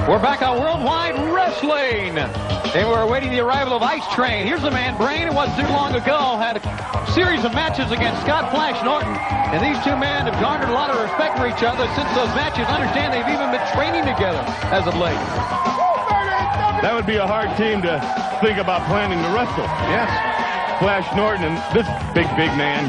We're back on Worldwide Wrestling, and we're awaiting the arrival of Ice Train. Here's the man, Brain, who wasn't too long ago had a series of matches against Scott Flash Norton, and these two men have garnered a lot of respect for each other since those matches. Understand they've even been training together as of late. That would be a hard team to think about planning to wrestle. Yes. Flash Norton and this big man.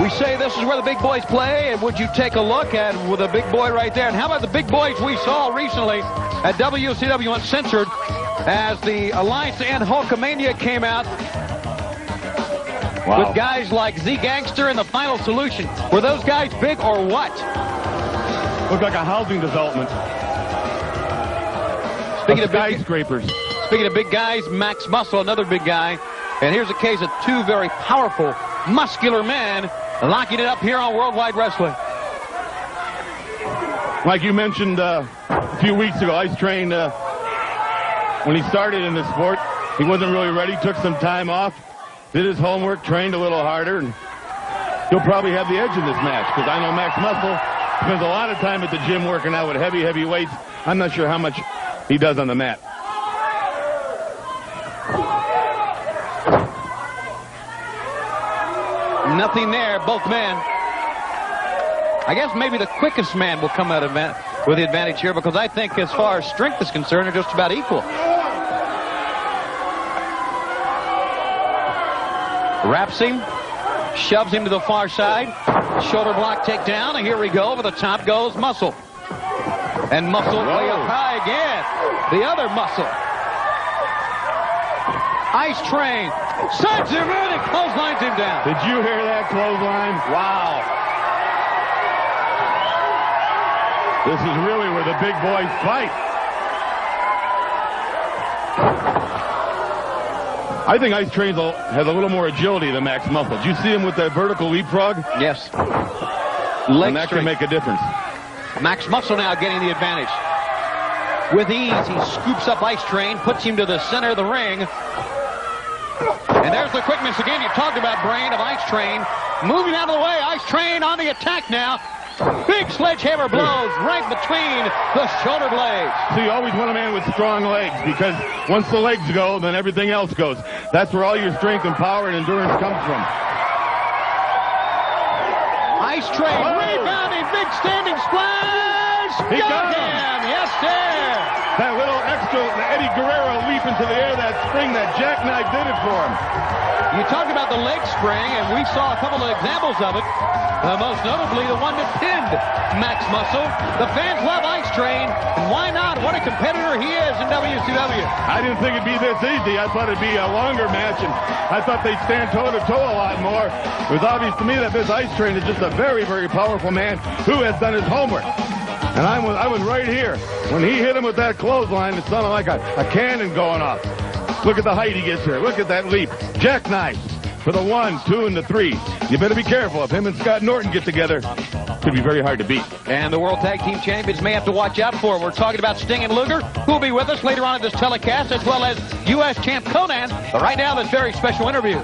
We say this is where the big boys play, and would you take a look at with a big boy right there? And how about the big boys we saw recently at WCW Uncensored as the Alliance to End Hulkamania came out with guys like Z-Gangster and the Final Solution. Were those guys big or what? Looked like a housing development. Speaking of skyscrapers. Speaking of big guys, Maxx Muscle, another big guy. And here's a case of two very powerful, muscular men locking it up here on Worldwide Wrestling. Like you mentioned a few weeks ago, Ice Train, when he started in the sport, he wasn't really ready, took some time off, did his homework, trained a little harder, and he'll probably have the edge in this match, because I know Maxx Muscle spends a lot of time at the gym working out with heavy weights. I'm not sure how much he does on the mat. Nothing there, both men. I guess maybe the quickest man will come out with the advantage here, because I think as far as strength is concerned, they're just about equal. Wraps him, shoves him to the far side. Shoulder block takedown, and here we go. Over the top goes Muscle. And Muscle way up high again. The other Muscle. Ice Train sends him in and clotheslines him down. Did you hear that clothesline? Wow. This is really where the big boys fight. I think Ice Train has a little more agility than Maxx Muscle. Did you see him with that vertical leapfrog? Yes. And that can make a difference. Maxx Muscle now getting the advantage. With ease, he scoops up Ice Train, puts him to the center of the ring. And there's the quickness again. You talked about, Brain, of Ice Train. Moving out of the way. Ice Train on the attack now. Big sledgehammer blows right between the shoulder blades. So you always want a man with strong legs, because once the legs go, then everything else goes. That's where all your strength and power and endurance comes from. Ice Train rebounding. Big standing splash. He got him. Yes, sir. That little extra Eddie Guerrero leap into the air, that spring, that jackknife did it for him. You talked about the leg spring, and we saw a couple of examples of it. Most notably, the one that pinned Maxx Muscle. The fans love Ice Train, and why not? What a competitor he is in WCW. I didn't think it'd be this easy. I thought it'd be a longer match, and I thought they'd stand toe-to-toe a lot more. It was obvious to me that this Ice Train is just a very powerful man who has done his homework. And I was right here. When he hit him with that clothesline, it sounded like a cannon going off. Look at the height he gets here. Look at that leap. Jackknife for the 1, 2, and the 3. You better be careful. If him and Scott Norton get together, could be very hard to beat. And the World Tag Team Champions may have to watch out for. We're talking about Sting and Luger, who will be with us later on in this telecast, as well as U.S. Champ Conan. But right now, this very special interview.